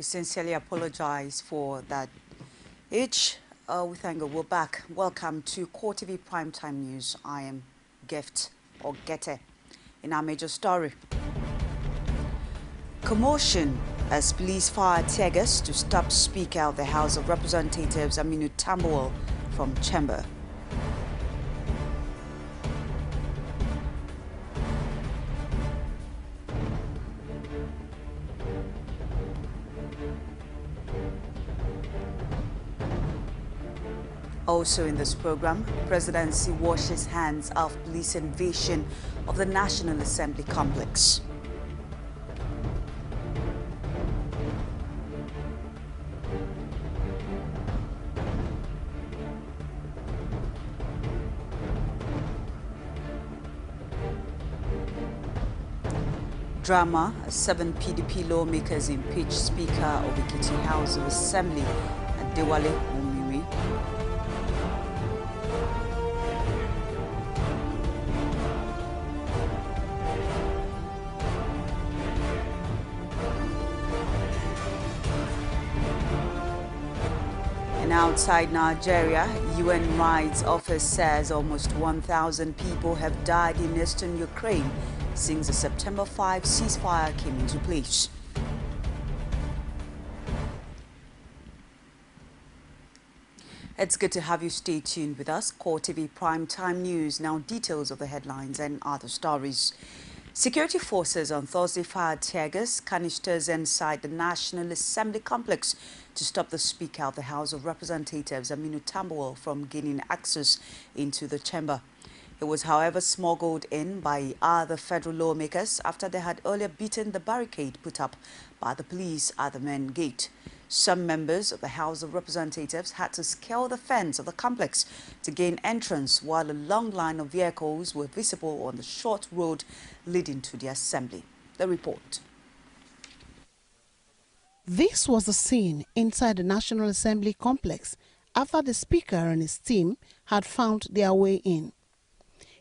We sincerely apologize for that. We thank God we're back. Welcome to CoreTV Primetime News. I am Gift or Gete. In our major story, commotion as police fire tear gas to stop Speaker of the House of Representatives Aminu Tambuwal from chamber. Also in this program, Presidency washes hands of police invasion of the National Assembly complex. Drama, 7 PDP lawmakers impeach Speaker of Ekiti House of Assembly, Adewale Omiri. And outside Nigeria, UN Rights Office says almost 1,000 people have died in eastern Ukraine since the September 5 ceasefire came into place. It's good to have you stay tuned with us. CoreTV Primetime News. Now details of the headlines and other stories. Security forces on Thursday fired tear gas canisters inside the National Assembly complex to stop the Speaker of the House of Representatives, Aminu Tambuwal, from gaining access into the chamber. It was, however, smuggled in by other federal lawmakers after they had earlier beaten the barricade put up by the police at the main gate. Some members of the House of Representatives had to scale the fence of the complex to gain entrance, while a long line of vehicles were visible on the short road leading to the assembly. The report. This was the scene inside the National Assembly complex after the Speaker and his team had found their way in.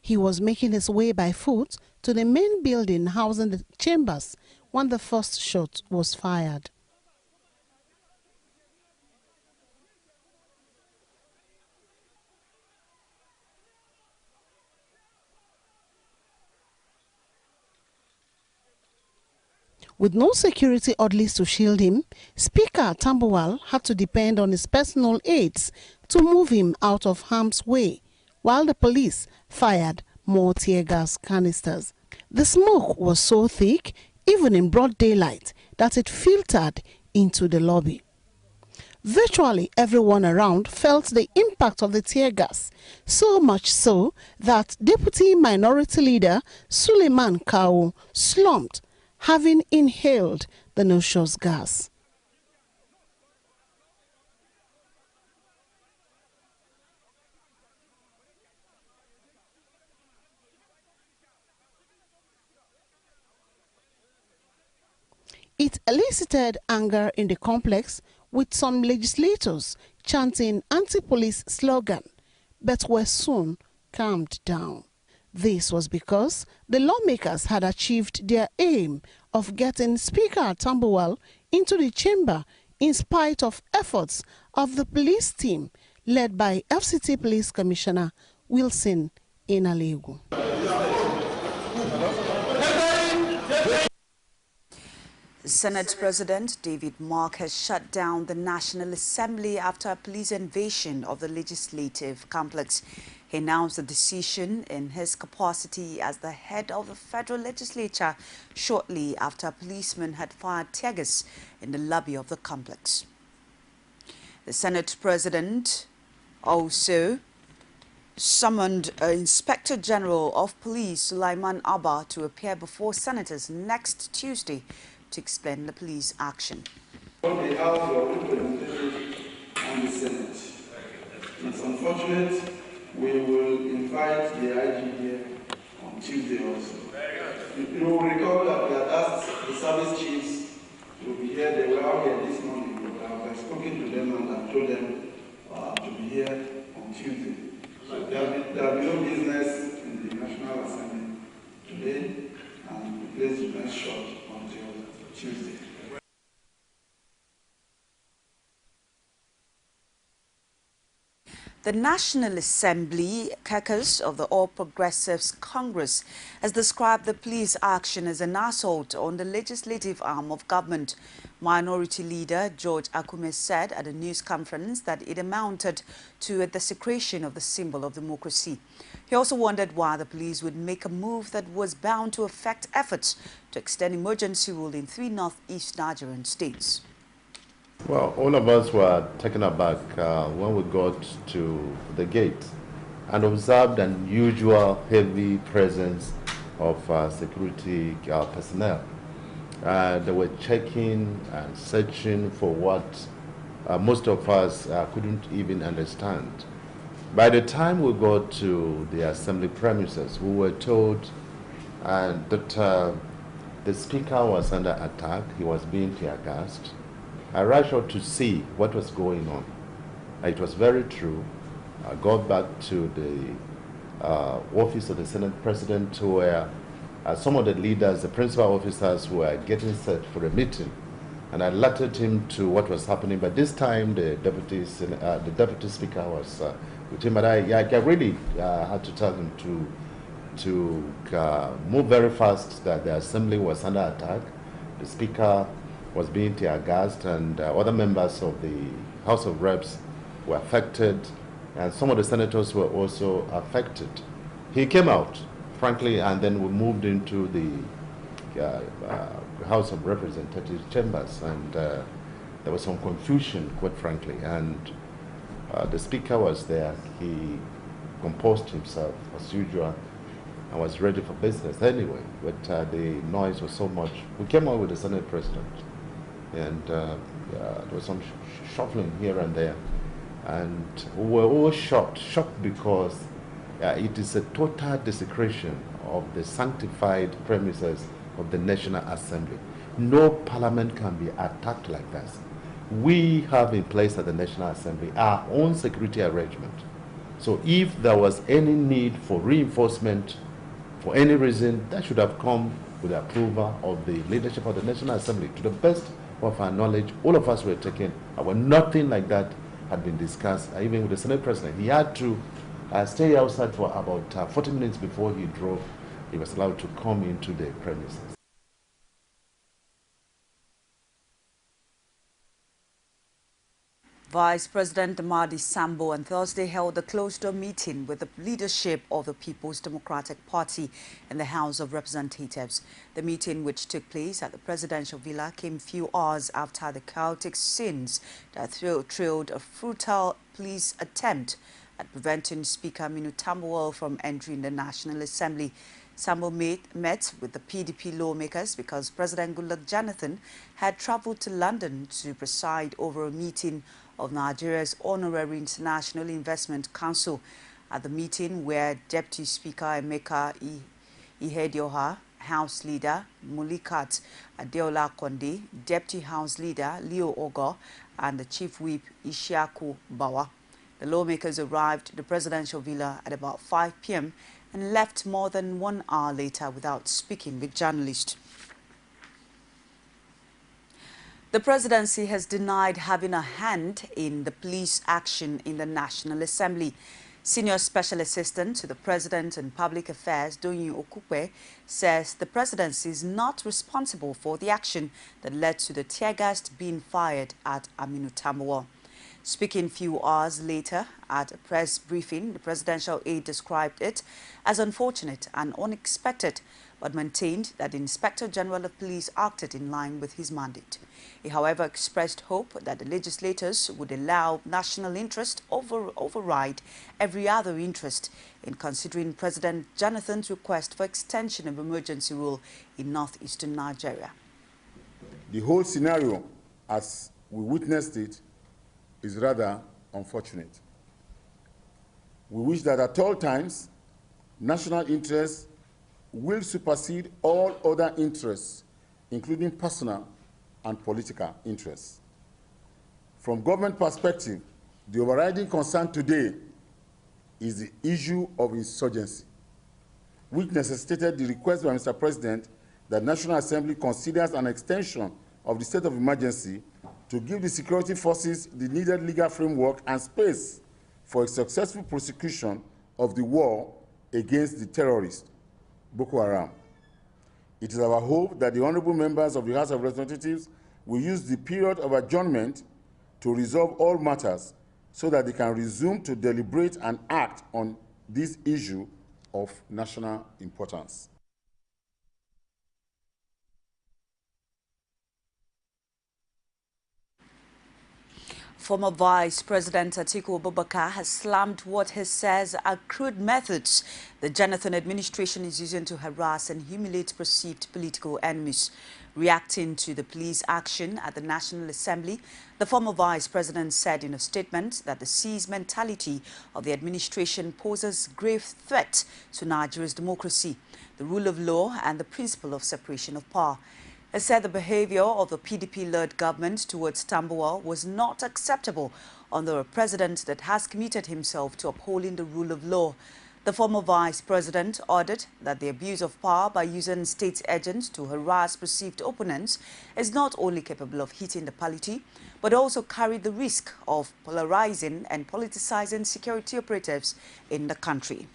He was making his way by foot to the main building housing the chambers when the first shot was fired. With no security orderlies to shield him, Speaker Tambuwal had to depend on his personal aides to move him out of harm's way, while the police fired more tear gas canisters. The smoke was so thick, even in broad daylight, that it filtered into the lobby. Virtually everyone around felt the impact of the tear gas, so much so that Deputy Minority Leader Suleiman Kawu slumped, having inhaled the noxious gas. It elicited anger in the complex, with some legislators chanting anti-police slogan, but were soon calmed down. This was because the lawmakers had achieved their aim of getting Speaker Tambuwal into the chamber in spite of efforts of the police team led by FCT Police Commissioner Wilson Inalegu. Senate President David Mark has shut down the National Assembly after a police invasion of the legislative complex. He announced the decision in his capacity as the head of the federal legislature shortly after a policeman had fired tear gas in the lobby of the complex. The Senate President also summoned Inspector General of Police Sulaiman Abba to appear before senators next Tuesday to explain the police action. On behalf of your representatives and the Senate, it's unfortunate we will invite the IG here on Tuesday also. You will recall that we had asked the service chiefs to be here. They were out here this morning, but I have spoken to them and I told them to be here on Tuesday. So there will be no business in the National Assembly today, and the place remains short until Tuesday. The National Assembly caucus of the All Progressives Congress has described the police action as an assault on the legislative arm of government. Minority Leader George Akume said at a news conference that it amounted to a desecration of the symbol of democracy. He also wondered why the police would make a move that was bound to affect efforts to extend emergency rule in 3 northeast Nigerian states. Well, all of us were taken aback when we got to the gate and observed an unusual heavy presence of security personnel. They were checking and searching for what most of us couldn't even understand. By the time we got to the assembly premises, we were told that the speaker was under attack. He was being tear-gassed. I rushed out to see what was going on. It was very true. I got back to the office of the Senate President where some of the leaders, the principal officers were getting set for a meeting. And I alerted him to what was happening. But this time the deputy speaker was with him. But I really had to tell him to move very fast, that the assembly was under attack. The speaker was being tear-gassed, and other members of the House of Reps were affected, and some of the senators were also affected. He came out, frankly, and then we moved into the House of Representatives chambers, and there was some confusion, quite frankly, and the speaker was there. He composed himself as usual and was ready for business anyway, but the noise was so much. We came out with the Senate President, and there was some shuffling here and there, and we were all shocked because it is a total desecration of the sanctified premises of the National Assembly. No parliament can be attacked like this. We have in place at the National Assembly our own security arrangement. So if there was any need for reinforcement for any reason, that should have come with the approval of the leadership of the National Assembly. To the best of our knowledge, all of us were taken, nothing like that had been discussed, even with the Senate President. He had to stay outside for about 40 minutes before he drove. He was allowed to come into the premises. Vice President Amadi Sambo on Thursday held a closed-door meeting with the leadership of the People's Democratic Party in the House of Representatives. The meeting, which took place at the presidential villa, came few hours after the chaotic scenes that trailed a futile police attempt at preventing Speaker Aminu Tambuwal from entering the National Assembly. Sambo met with the PDP lawmakers because President Goodluck Jonathan had traveled to London to preside over a meeting of Nigeria's Honorary International Investment Council. At the meeting, where Deputy Speaker Emeka Ihedioha, House Leader Mulikat Adeola Konde, Deputy House Leader Leo Ogo, and the Chief Whip Ishiaku Bawa. The lawmakers arrived at the presidential villa at about 5 p.m. and left more than 1 hour later without speaking with journalists. The presidency has denied having a hand in the police action in the National Assembly. Senior Special Assistant to the President on Public Affairs, Doyin Okupe, says the presidency is not responsible for the action that led to the tear gas being fired at Aminu Tambuwal. Speaking few hours later at a press briefing, the presidential aide described it as unfortunate and unexpected, but maintained that the Inspector General of Police acted in line with his mandate. He, however, expressed hope that the legislators would allow national interest override every other interest in considering President Jonathan's request for extension of emergency rule in northeastern Nigeria. The whole scenario, as we witnessed it, is rather unfortunate. We wish that at all times, national interests will supersede all other interests, including personal and political interests. From government perspective, the overriding concern today is the issue of insurgency, which necessitated the request by Mr. President that National Assembly considers an extension of the state of emergency to give the security forces the needed legal framework and space for a successful prosecution of the war against the terrorists, Boko Haram. It is our hope that the honorable members of the House of Representatives will use the period of adjournment to resolve all matters so that they can resume to deliberate and act on this issue of national importance. Former Vice President Atiku Abubakar has slammed what he says are crude methods the Jonathan administration is using to harass and humiliate perceived political enemies. Reacting to the police action at the National Assembly, the former Vice President said in a statement that the seized mentality of the administration poses grave threat to Nigeria's democracy, the rule of law and the principle of separation of power. He said the behavior of the PDP-led government towards Tambuwal was not acceptable under a president that has committed himself to upholding the rule of law. The former vice president ordered that the abuse of power by using state agents to harass perceived opponents is not only capable of hitting the polity, but also carried the risk of polarizing and politicizing security operatives in the country.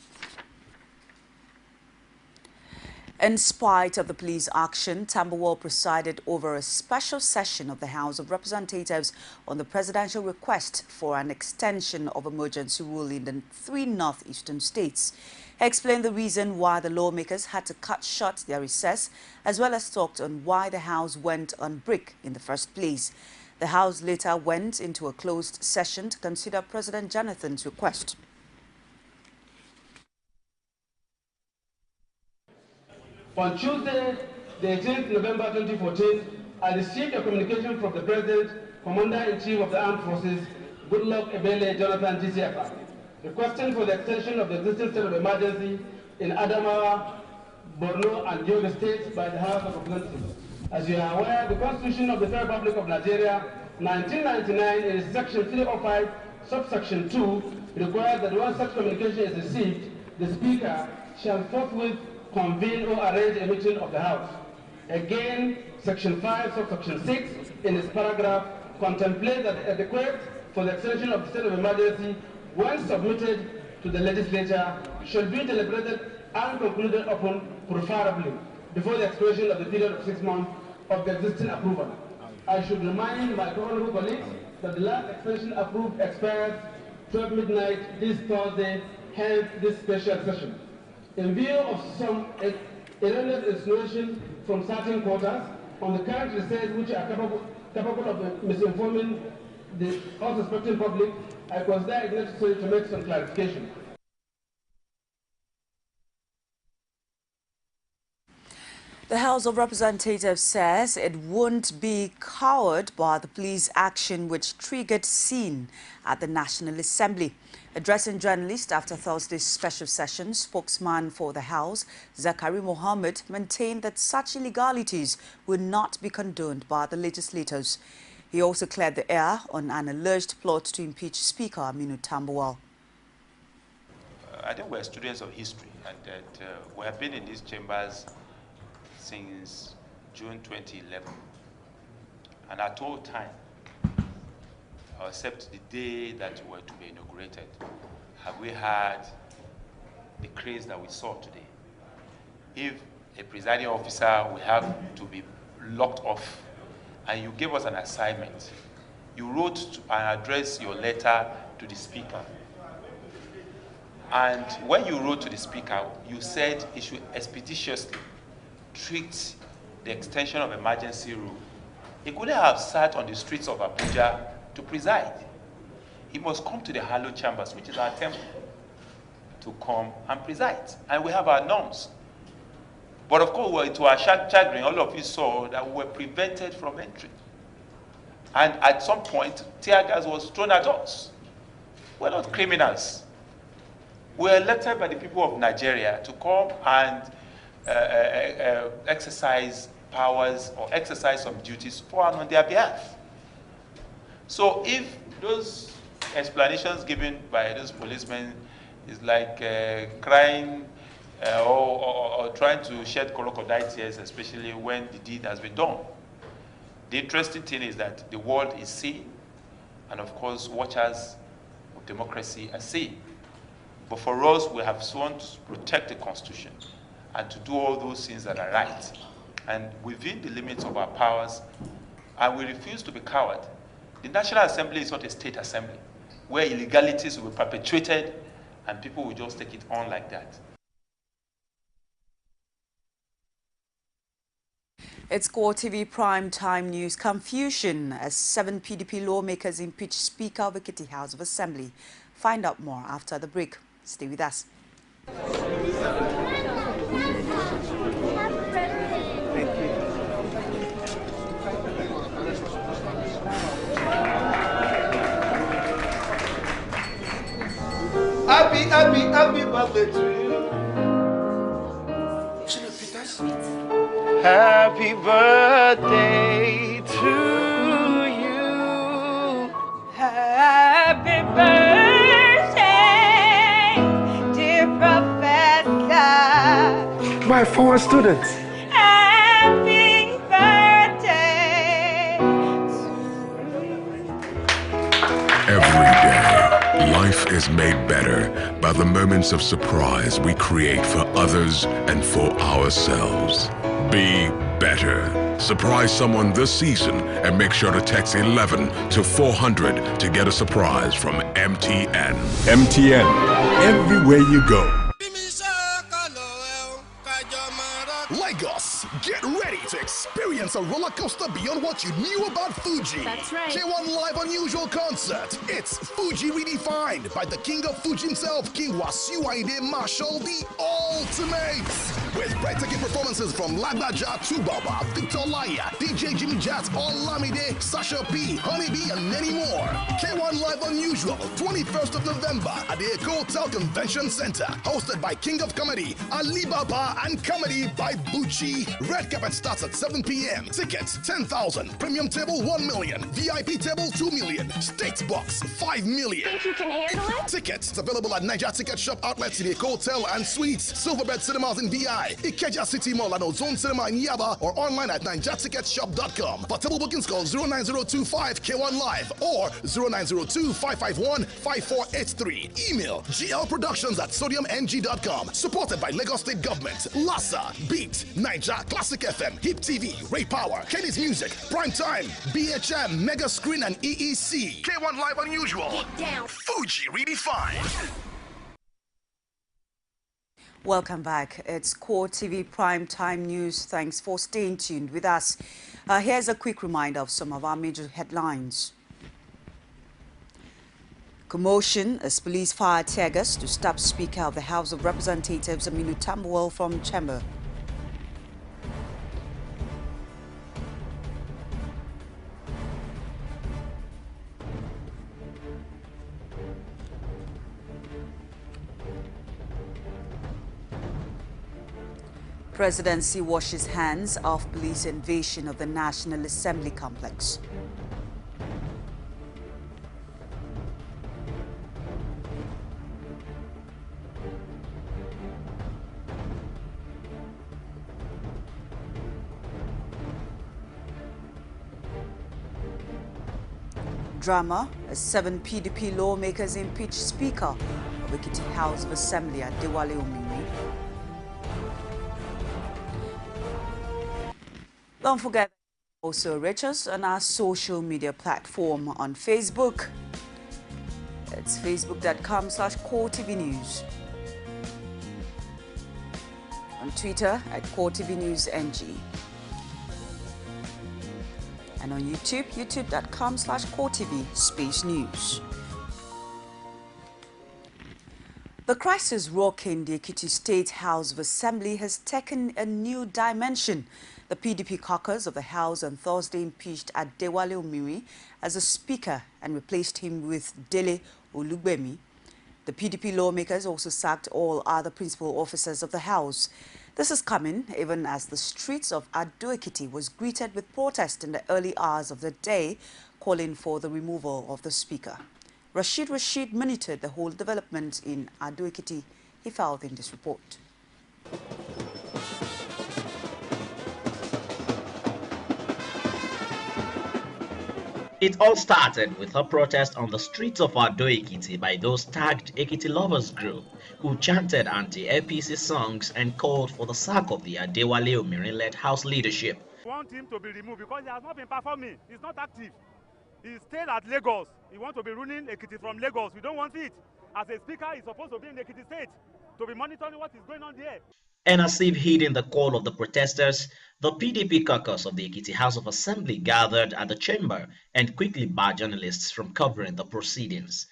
In spite of the police action, Tambuwal presided over a special session of the House of Representatives on the presidential request for an extension of emergency rule in the 3 northeastern states. He explained the reason why the lawmakers had to cut short their recess, as well as talked on why the House went on break in the first place. The House later went into a closed session to consider President Jonathan's request. On Tuesday, the 18th November 2014, I received a communication from the President, Commander-in-Chief of the Armed Forces, Goodluck Ebele Jonathan GCFR, requesting for the extension of the existing state of emergency in Adamawa, Borno, and Yobe states by the House of Representatives. As you are aware, the Constitution of the Federal Republic of Nigeria, 1999, in Section 305, subsection 2, requires that once such communication is received, the Speaker shall forthwith convene or arrange a meeting of the House. Again, Section 5, subsection 6, in its paragraph, contemplates that adequate for the extension of the state of emergency, when submitted to the legislature, shall be deliberated and concluded upon, preferably, before the expiration of the period of 6 months of the existing approval. I should remind my honorable colleagues that the last extension approved expires 12 midnight this Thursday, hence this special session. In view of some erroneous insinuations from certain quarters on the current recess which are capable of misinforming the unsuspecting public, I consider it necessary to make some clarification. The House of Representatives says it won't be cowed by the police action which triggered scene at the National Assembly. Addressing journalists after Thursday's special session, spokesman for the House, Zakari Mohammed, maintained that such illegalities would not be condoned by the legislators. He also cleared the air on an alleged plot to impeach Speaker Aminu Tambuwal. I think we're students of history, and that we have been in these chambers since June 2011. And at all time, except the day that we were to be inaugurated, have we had the craze that we saw today. If a presiding officer will have to be locked off, and you gave us an assignment, you wrote and addressed your letter to the Speaker. And when you wrote to the Speaker, you said he should expeditiously treat the extension of emergency rule. He couldn't have sat on the streets of Abuja to preside. He must come to the hallowed chambers, which is our temple, to come and preside. And we have our norms. But of course, to our chagrin, all of you saw that we were prevented from entry. And at some point, tear gas was thrown at us. We're not criminals. We're elected by the people of Nigeria to come and exercise powers or exercise some duties for and on their behalf. So if those explanations given by those policemen is like crying or trying to shed crocodile tears, especially when the deed has been done, the interesting thing is that the world is seeing, and of course watchers democracy at sea. But for us, we have sworn to protect the Constitution and to do all those things that are right, and within the limits of our powers, and we refuse to be coward. The National Assembly is not a state assembly where illegalities will be perpetrated and people will just take it on like that. It's CoreTV Prime Time News. Confusion as 7 PDP lawmakers impeach Speaker of Ekiti House of Assembly. Find out more after the break. Stay with us. Happy birthday to you. Happy birthday to you. Happy birthday, dear Professor. My former students. Happy birthday. Every day, life is made better by the moments of surprise we create for others and for ourselves. Be better. Surprise someone this season and make sure to text 11 to 400 to get a surprise from MTN. MTN, everywhere you go. Lagos, get ready to experience a roller coaster beyond what you knew about Fuji. That's right. K1 Live Unusual Concert. It's Fuji Redefined by the king of Fuji himself, King Wasiu Ayinde Marshall, the ultimate. With breathtaking performances from Lagbaja, Tubaba, Victor Laya, DJ Jimmy Jazz, Olamide, Sasha P, Honeybee, and many more. K1 Live Unusual, 21st of November at the Eco Hotel Convention Center. Hosted by King of Comedy, Alibaba, and Comedy by Bucci. Red carpet starts at 7 p.m. Tickets 10,000. Premium table 1 million. VIP table 2 million. State box 5 million. Think you can handle it? Tickets available at Niger Ticket Shop outlets in the Hotel and Suites, Silverbed Cinemas in VI, Ikeja City Mall and Ozone Cinema in Yaba, or online at NigerTicketShop.com. For table bookings, call 09025 K1 Live or 0902 551 5483. Email glproductions@sodiumng.com. Supported by Lagos State Government, LASA, Beat, Niger, Classic FM, Hip TV, Ray Power, Kenny's Music, Prime Time, BHM, Mega Screen, and EEC. K1 Live Unusual. Get down. Fuji Redefined. Welcome back. It's CoreTV Prime Time News. Thanks for staying tuned with us. Here's a quick reminder of some of our major headlines. Commotion as police fire tear gas to stop Speaker of the House of Representatives Aminu Tambuwal from chamber. Presidency washes hands of police invasion of the National Assembly complex. Drama as 7 PDP lawmakers impeach Speaker of Ekiti House of Assembly at Dewale Omimi. Don't forget also reach us on our social media platform on Facebook. It's facebook.com/CoreTV News. On Twitter at CoreTV News NG. And on YouTube, youtube.com/CoreTV Space News. The crisis rocking the Ekiti State House of Assembly has taken a new dimension. The PDP caucus of the House on Thursday impeached Adewale Omiri as a speaker and replaced him with Dele Olugbemi. The PDP lawmakers also sacked all other principal officers of the House. This is coming even as the streets of Ado-Ekiti was greeted with protest in the early hours of the day, calling for the removal of the speaker. Rashid monitored the whole development in Ado-Ekiti. He filed in this report. It all started with a protest on the streets of Ado-Ekiti by those tagged Ekiti Lovers Group, who chanted anti-APC songs and called for the sack of the Adewale Omirin-led House leadership. We want him to be removed because he has not been performing. He's not active. He stayed at Lagos. He wants to be ruling Ekiti from Lagos. We don't want it. As a speaker, he's supposed to be in Ekiti State to be monitoring what is going on there. And as if heeding the call of the protesters, the PDP caucus of the Ekiti House of Assembly gathered at the chamber and quickly barred journalists from covering the proceedings.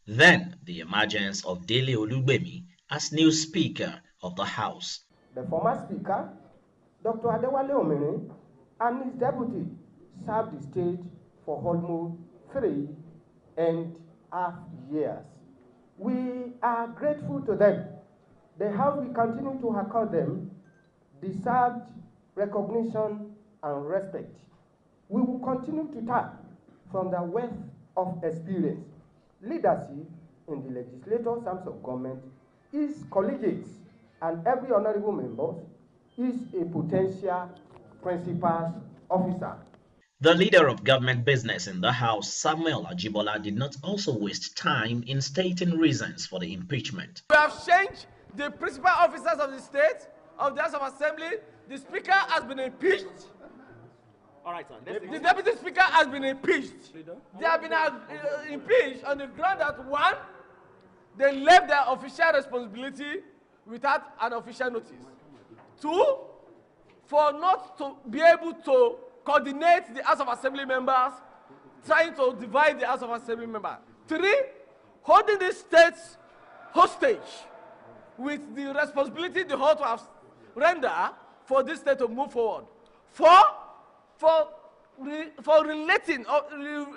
Then, the emergence of Dele Olugbemi as new Speaker of the House. The former Speaker, Dr. Adewale Omirin, and his deputy served the state for almost 3.5 years. We are grateful to them. The House will continue to accord them deserved recognition and respect. We will continue to tap from the wealth of experience, leadership in the legislators' arms of government, is collegiate, and every honorable member is a potential principal officer. The leader of government business in the House, Samuel Ajibola, did not also waste time in stating reasons for the impeachment. We have changed the principal officers of the state, of the House of Assembly. The Speaker has been impeached. All right, sir. The Deputy Speaker has been impeached. They have been impeached on the ground that, one, they left their official responsibility without an official notice. Two, for not to be able to coordinate the House of Assembly members, trying to divide the House of Assembly members. Three, holding the states hostage with the responsibility the whole to have render for this state to move forward. Four, for relating or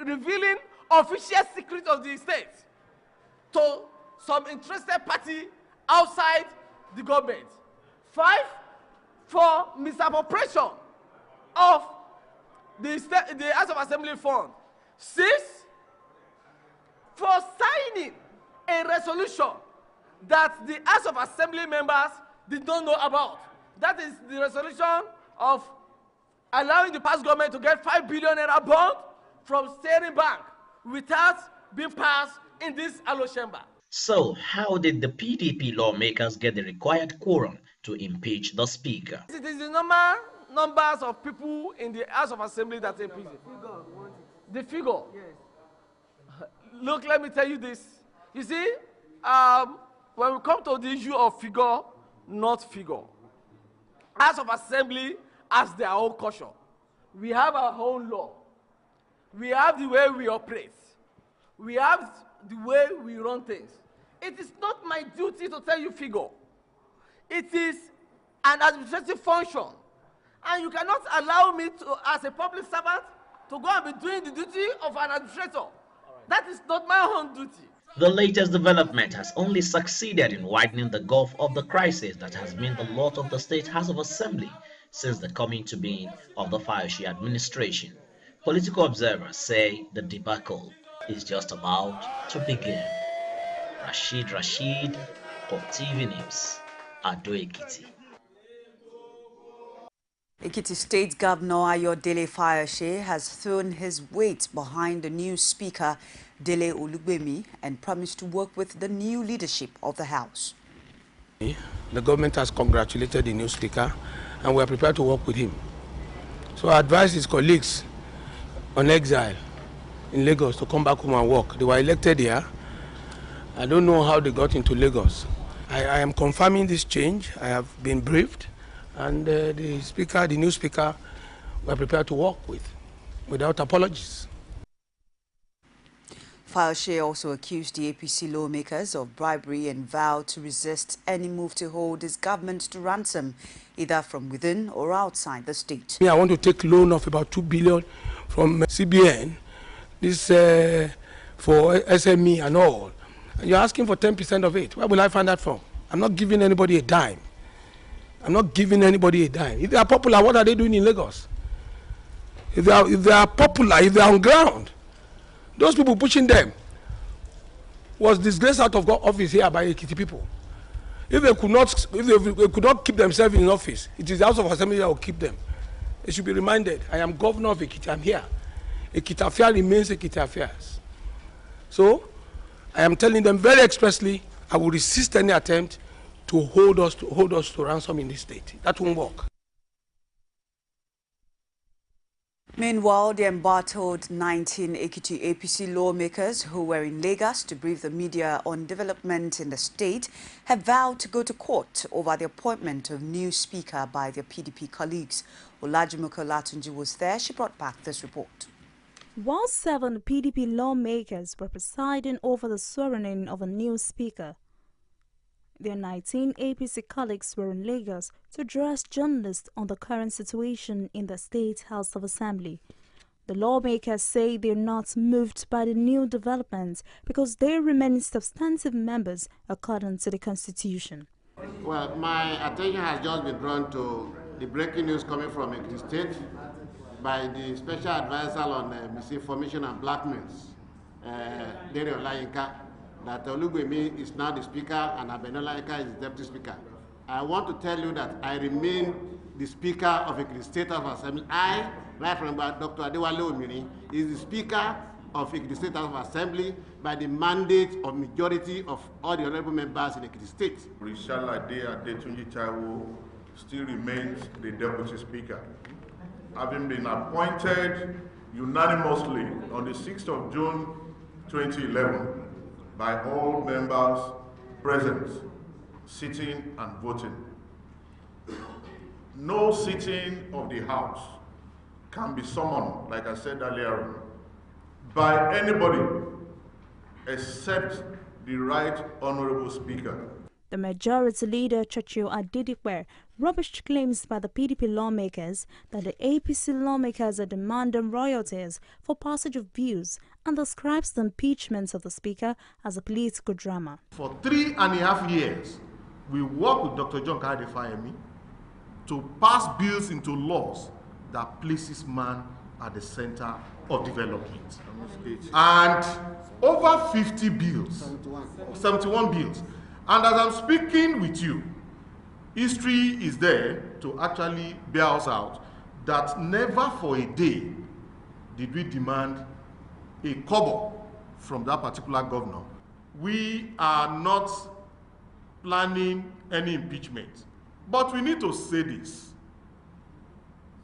revealing official secrets of the state to some interested party outside the government. Five, for misappropriation of the House of Assembly fund. Six, for signing a resolution that the House of Assembly members did not know about. That is the resolution of allowing the past government to get 5 billion naira bond from Steering Bank without being passed in this allo chamber. So, how did the PDP lawmakers get the required quorum to impeach the Speaker? It is the normal numbers of people in the House of Assembly that impeach it. The figure. Yes. Look, let me tell you this. You see, when we come to the issue of figure, not figure, House of Assembly has their own culture. We have our own law. We have the way we operate. We have the way we run things. It is not my duty to tell you figure. It is an administrative function. And you cannot allow me to, as a public servant, to go and be doing the duty of an administrator. That is not my own duty. The latest development has only succeeded in widening the gulf of the crisis that has been the lot of the State House of Assembly since the coming to being of the Fayose administration. Political observers say the debacle is just about to begin. Rashid, CoreTV News, Ado-Ekiti. Ekiti State Governor Ayodele Fayose has thrown his weight behind the new Speaker, Dele Olugbemi, and promised to work with the new leadership of the House. The government has congratulated the new Speaker, and we are prepared to work with him. So I advise his colleagues on exile in Lagos to come back home and work. They were elected here. I don't know how they got into Lagos. I am confirming this change. I have been briefed, and the new Speaker, we are prepared to work with, without apologies. Fayose also accused the APC lawmakers of bribery and vowed to resist any move to hold his government to ransom, either from within or outside the state. I want to take loan of about 2 billion from CBN, this for SME and all. And you're asking for 10% of it. Where will I find that from? I'm not giving anybody a dime. I'm not giving anybody a dime. If they are popular, what are they doing in Lagos? If they are popular, if they are on ground, those people pushing them was disgraced out of office here by Ekiti people. If they could not keep themselves in office, it is the House of Assembly that will keep them. They should be reminded, I am governor of Ekiti, I'm here. Ekiti Affair remains Ekiti Affairs. So, I am telling them very expressly, I will resist any attempt to hold us to ransom in this state. That won't work. Meanwhile, the embattled 19 Ekiti APC lawmakers who were in Lagos to brief the media on development in the state have vowed to go to court over the appointment of new speaker by their PDP colleagues. Olajumoke Olatunji was there. She brought back this report. While 7 PDP lawmakers were presiding over the swearing-in of a new speaker, their 19 APC colleagues were in Lagos to address journalists on the current situation in the State House of Assembly. The lawmakers say they're not moved by the new developments because they remain substantive members according to the Constitution. Well, my attention has just been drawn to the breaking news coming from Ekiti State by the Special Advisor on Misinformation and Blackmails, Dere Olayinka, that Olugwemi is now the Speaker and Abenola Ika is the Deputy Speaker. I want to tell you that I remain the Speaker of Ekiti State House of Assembly. I, right from Dr. Adewale Omiri, is the Speaker of Ekiti State House of Assembly by the mandate of majority of all the honorable members in Ekiti State. Rishalade Adetunji Taiwo still remains the Deputy Speaker, having been appointed unanimously on the 6th of June 2011 by all members present, sitting and voting. No sitting of the House can be summoned, like I said earlier, by anybody except the Right Honorable Speaker. The Majority Leader, Churchill Adedipe, rubbished claims by the PDP lawmakers that the APC lawmakers are demanding royalties for passage of bills and describes the impeachment of the Speaker as a political drama. For 3.5 years, we worked with Dr. John Kadefayemi to pass bills into laws that places man at the center of development. And over 50 bills, 71 bills. And as I'm speaking with you, history is there to actually bear us out that never for a day did we demand a kobo from that particular governor. We are not planning any impeachment, but we need to say this.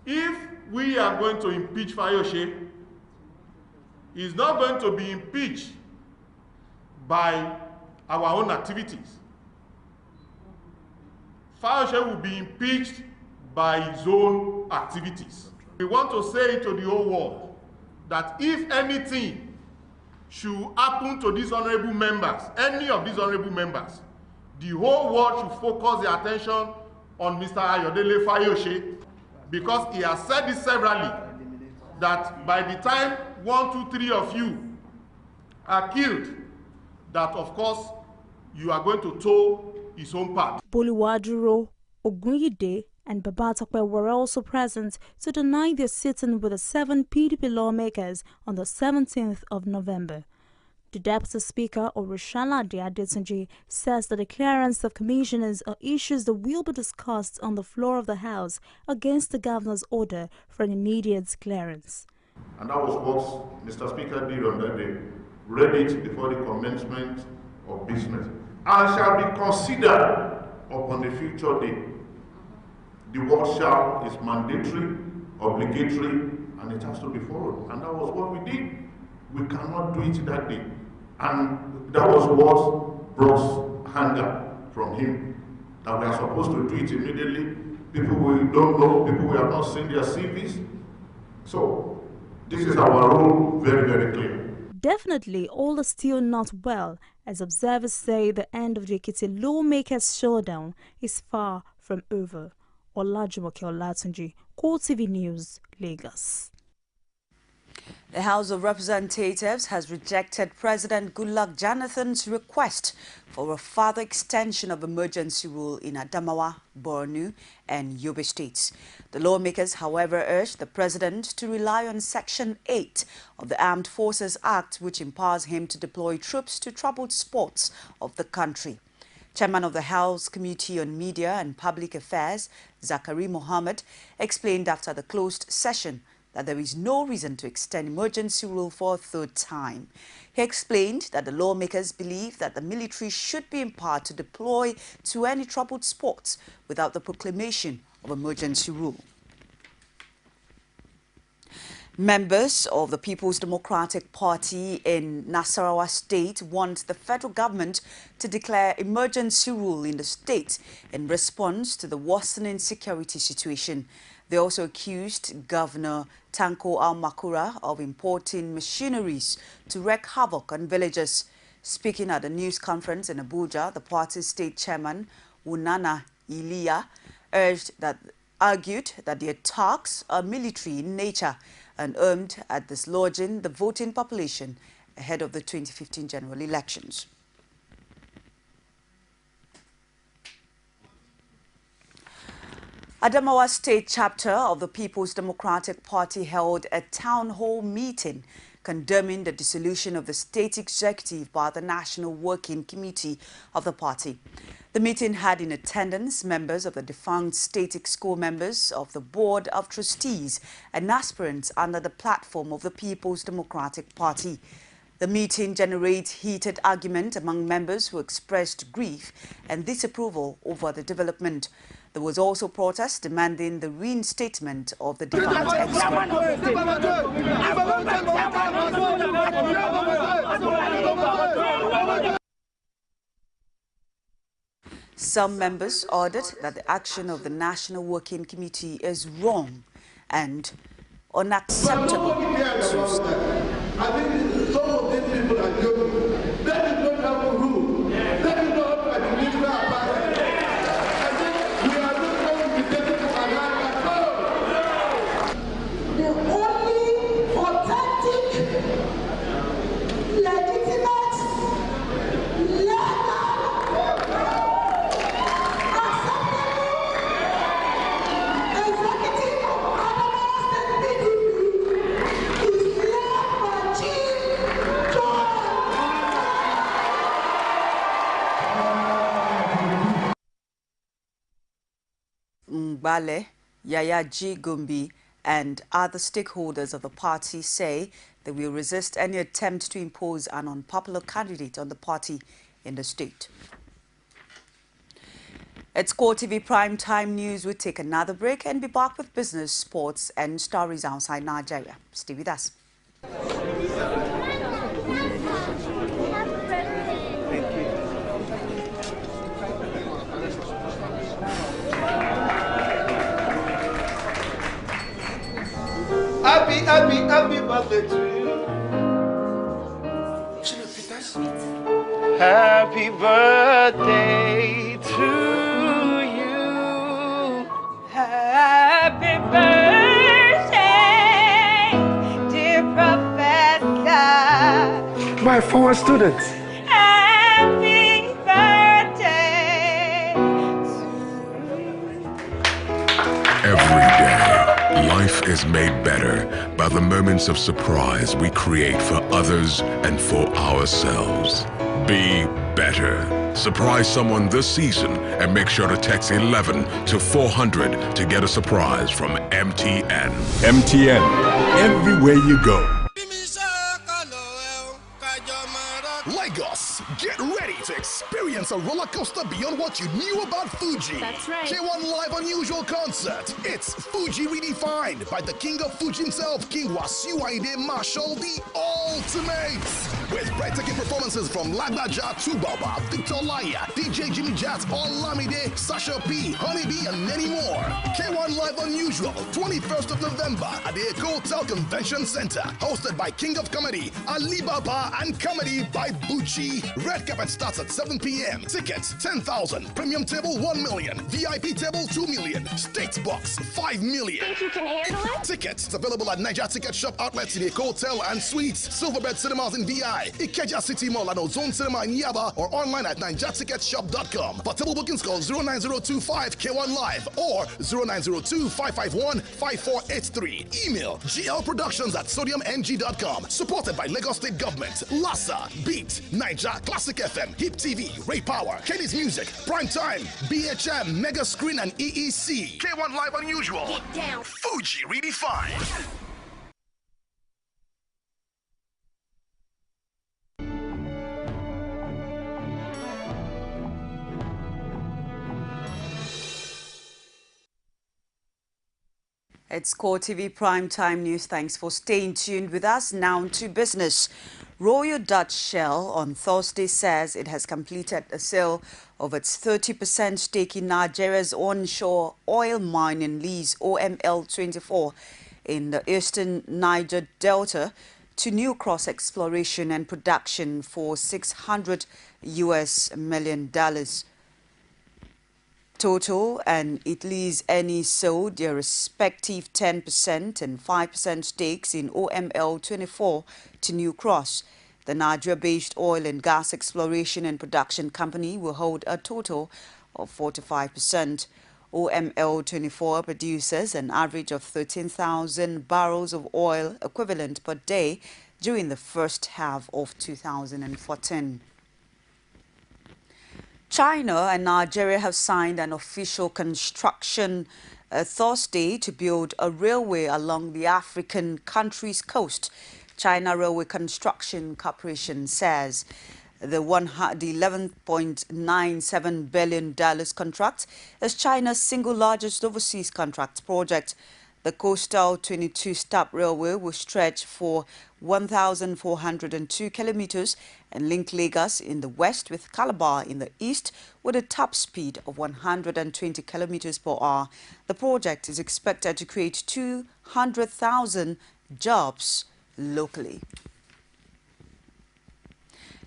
If we are going to impeach Fayose, he's not going to be impeached by our own activities. Fayose will be impeached by his own activities. We want to say to the whole world that if anything should happen to these honorable members, any of these honorable members, the whole world should focus their attention on Mr. Ayodele Fayose, because he has said this severally, that by the time 1, 2, 3 of you are killed, that of course you are going to toe his own path. Boluwaduro, Ogunyide, and Babatope were also present to deny their sitting with the 7 PDP lawmakers on the 17th of November. The Deputy Speaker, Orishalade Adetunji, says that the clearance of commissioners are issues that will be discussed on the floor of the House against the Governor's order for an immediate clearance. And that was what Mr. Speaker did on that day. Read it before the commencement of business, and shall be considered upon the future day. The word shall is mandatory, obligatory, and it has to be followed. And that was what we did. We cannot do it that day. And that was what brought anger from him, that we are supposed to do it immediately. People we don't know, people we have not seen their CVs. So this is our role, very, very clear. Definitely, all is still not well, as observers say the end of the Ekiti lawmakers' showdown is far from over. Olajumoke Olatunji, CoreTV News, Lagos. The House of Representatives has rejected President Goodluck Jonathan's request for a further extension of emergency rule in Adamawa, Borno, and Yobe states. The lawmakers, however, urged the president to rely on Section 8 of the Armed Forces Act, which empowers him to deploy troops to troubled spots of the country. Chairman of the House Committee on Media and Public Affairs, Zachary Mohammed, explained after the closed session that there is no reason to extend emergency rule for a third time. He explained that the lawmakers believe that the military should be empowered to deploy to any troubled spots without the proclamation of emergency rule. Members of the People's Democratic Party in Nasarawa State want the federal government to declare emergency rule in the state in response to the worsening security situation. They also accused Governor Tanko Al-Makura of importing machineries to wreak havoc on villages. Speaking at a news conference in Abuja, the party's state chairman, Unana Iliya, argued that the attacks are military in nature and aimed at dislodging the voting population ahead of the 2015 general elections. Adamawa State chapter of the People's Democratic Party held a town hall meeting condemning the dissolution of the state executive by the National Working Committee of the party. The meeting had in attendance members of the defunct state exco, members of the Board of Trustees and aspirants under the platform of the People's Democratic Party. The meeting generated heated argument among members who expressed grief and disapproval over the development. There was also protest demanding the reinstatement of the defunct exco. Some members ordered that the action of the National Working Committee is wrong and unacceptable. I think some of these people are joking. That is not how to rule. That is not how to administer our party. I think we are not going to be taken for a ride at all. The only authentic, legitimate, legal, Bale, Yaya G. Gumbi and other stakeholders of the party say they will resist any attempt to impose an unpopular candidate on the party in the state. It's CoreTV Prime Time News. We'll take another break and be back with business, sports and stories outside Nigeria. Stay with us. Happy birthday to you. Happy birthday to you. Happy birthday, dear Professor. My former students. Happy birthday. Every day, life is made better by the moments of surprise we create for others and for ourselves. Be better. Surprise someone this season and make sure to text 11 to 400 to get a surprise from MTN. MTN, everywhere you go. Lagos, get ready to experience a roller coaster beyond what you knew about Fuji. That's right. K1 Live Unusual Concert. It's Fuji redefined by the king of Fuji himself, King Wasiu Marshall, the ultimate. With breathtaking performances from Lagbaja, Tubaba, Victor Laya, DJ Jimmy Jat, Olamide, Sasha P, Honeybee, and many more. K1 Live Unusual, 21st of November at the Eco Hotel Convention Center. Hosted by King of Comedy, Alibaba, and Comedy by Bucci. Red carpet starts at 7 p.m. Tickets 10,000. Premium table 1 million. VIP table 2 million. State box 5 million. Think you can handle it? Tickets available at Niger Ticket Shop outlets in the Hotel and Suites, Silverbed Cinemas in VI, Ikeja City Mall and Ozone Cinema in Yaba, or online at NigerTicketShop.com. For table bookings, call 09025 K1 Live or 0902 551 5483. Email glproductions@sodiumng.com. Supported by Lagos State Government, LASA, Beat, Niger, Classic FM, Hip TV, Ray Power, Kenny's Music, Prime Time, BHM, Mega Screen, and EEC. K1 Live Unusual. Get down. Fuji redefined. It's CoreTV Primetime News. Thanks for staying tuned with us. Now to business. Royal Dutch Shell on Thursday says it has completed a sale of its 30% stake in Nigeria's onshore oil mining lease OML-24 in the eastern Niger Delta to New Cross Exploration and Production for $600 million. Total and Italy's Eni sold their respective 10% and 5% stakes in OML-24 to New Cross. The Nigeria-based oil and gas exploration and production company will hold a total of 45%. OML-24 produces an average of 13,000 barrels of oil equivalent per day during the first half of 2014. China and Nigeria have signed an official construction Thursday to build a railway along the African country's coast. China Railway Construction Corporation says the $11.97 billion contract is China's single largest overseas contract project. The coastal 22-stop railway will stretch for 1,402 kilometers and link Lagos in the west with Calabar in the east with a top speed of 120 kilometers per hour. The project is expected to create 200,000 jobs locally.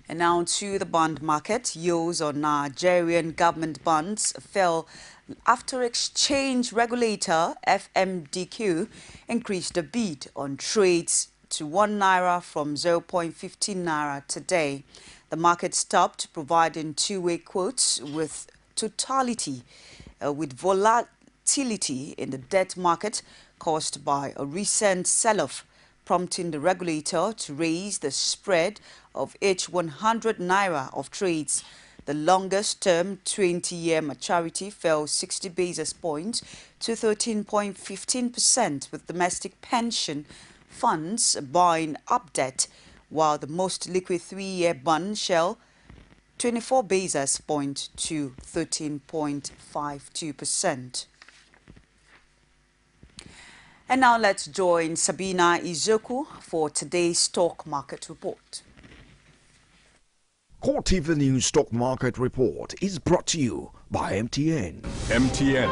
And now to the bond market. Yields on Nigerian government bonds fell after exchange regulator FMDQ increased the bid on trades to 1 naira from 0.15 naira today. The market stopped providing two-way quotes with volatility in the debt market caused by a recent sell-off, prompting the regulator to raise the spread of each 100 naira of trades. The longest-term 20-year maturity fell 60 basis points to 13.15%, with domestic pension funds buying up debt, while the most liquid 3-year bond fell 24 basis points to 13.52%. And now let's join Sabina Izoku for today's stock market report. CoreTV News Stock Market Report is brought to you by MTN. MTN,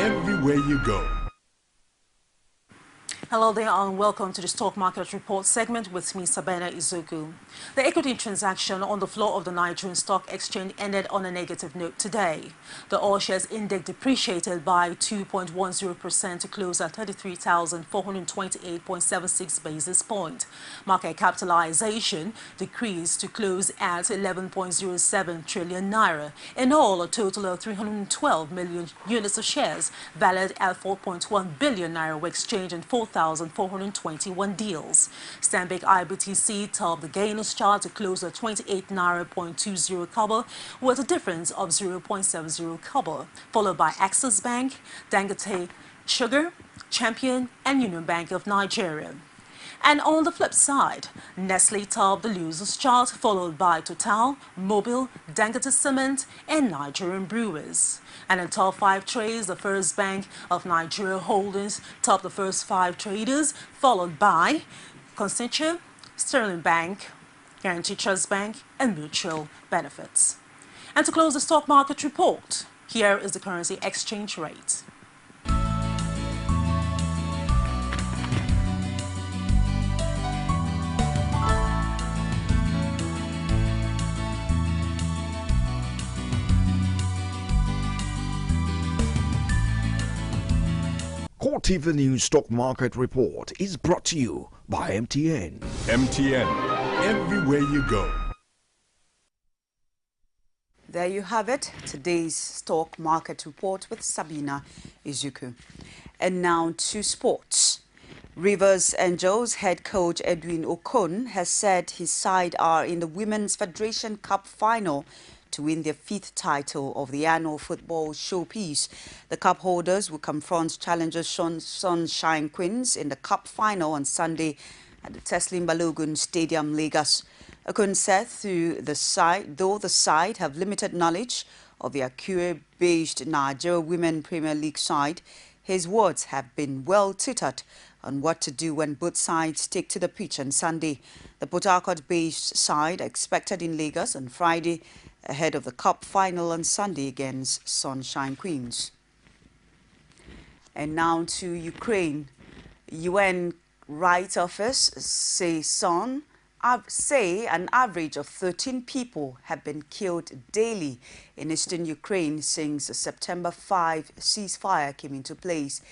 everywhere you go. Hello there and welcome to the Stock Market Report segment with me, Sabina Izuku. The equity transaction on the floor of the Nigerian Stock Exchange ended on a negative note today. The All Shares Index depreciated by 2.10% to close at 33,428.76 basis points. Market capitalization decreased to close at 11.07 trillion naira. In all, a total of 312 million units of shares valued at 4.1 billion naira were exchanged in 4,421 deals. Stanbic IBTC topped the gainers chart to close at 28 naira.20 kobo with a difference of 0.70 kobo, followed by Axis Bank, Dangote Sugar, Champion and Union Bank of Nigeria. And on the flip side, Nestle topped the losers chart, followed by Total, Mobil, Dangote Cement and Nigerian Brewers. And in top 5 trades, the First Bank of Nigeria Holdings topped the first 5 traders, followed by Concentra, Sterling Bank, Guarantee Trust Bank and Mutual Benefits. And to close the stock market report, here is the currency exchange rate. CoreTV News Stock Market Report is brought to you by MTN. MTN, everywhere you go. There you have it, today's stock market report with Sabina Izuku. And now to sports. Rivers Angels head coach Edwin Okon has said his side are in the Women's Federation Cup final to win their 5th title of the annual football showpiece. The cup holders will confront challengers Sunshine Queens in the cup final on Sunday at the Teslim Balogun Stadium, Lagos. Okun said though the side have limited knowledge of the Akure-based Nigeria Women Premier League side, His words have been well tutored on what to do when both sides take to the pitch on Sunday. The Port Harcourt-based side expected in Lagos on Friday ahead of the Cup final on Sunday against Sunshine Queens. And now to Ukraine. UN Rights Office say an average of 13 people have been killed daily in eastern Ukraine since the September 5 ceasefire came into place.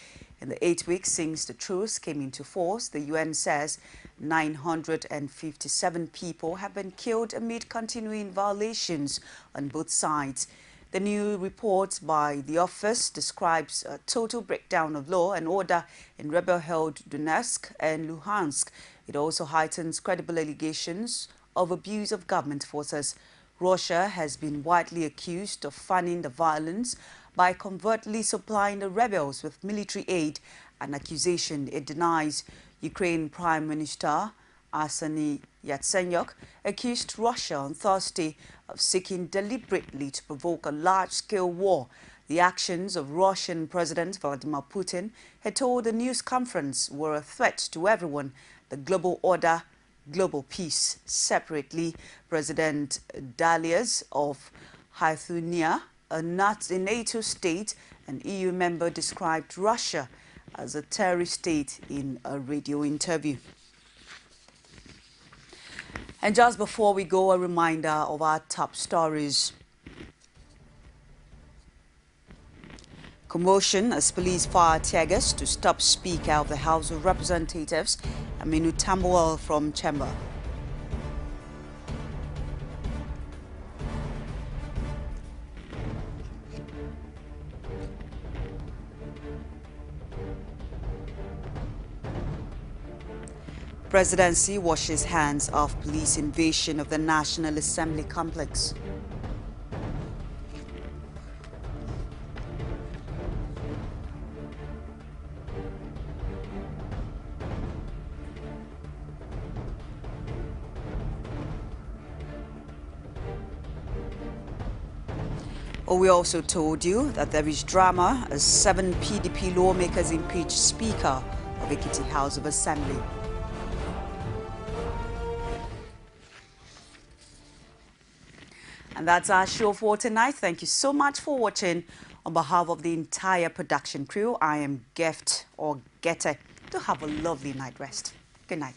In the 8 weeks since the truce came into force, the UN says 957 people have been killed amid continuing violations on both sides. The new report by the office describes a total breakdown of law and order in rebel-held Donetsk and Luhansk. It also heightens credible allegations of abuse of government forces. Russia has been widely accused of funding the violence by covertly supplying the rebels with military aid, an accusation it denies. Ukraine Prime Minister Arseniy Yatsenyuk accused Russia on Thursday of seeking deliberately to provoke a large-scale war. The actions of Russian President Vladimir Putin, he told the news conference, were a threat to everyone, the global order, global peace. Separately, President Dalias of Lithuania, a NATO state and EU member, described Russia as a terrorist state in a radio interview. And just before we go, a reminder of our top stories. Commotion as police fire tear gas to stop Speaker of the House of Representatives, Aminu Tambuwal, from chamber. Presidency washes hands of police invasion of the National Assembly complex. We also told you that there is drama as 7 PDP lawmakers impeach Speaker of Ekiti House of Assembly. And that's our show for tonight. Thank you so much for watching. On behalf of the entire production crew, I am Gete. To have a lovely night rest. Good night.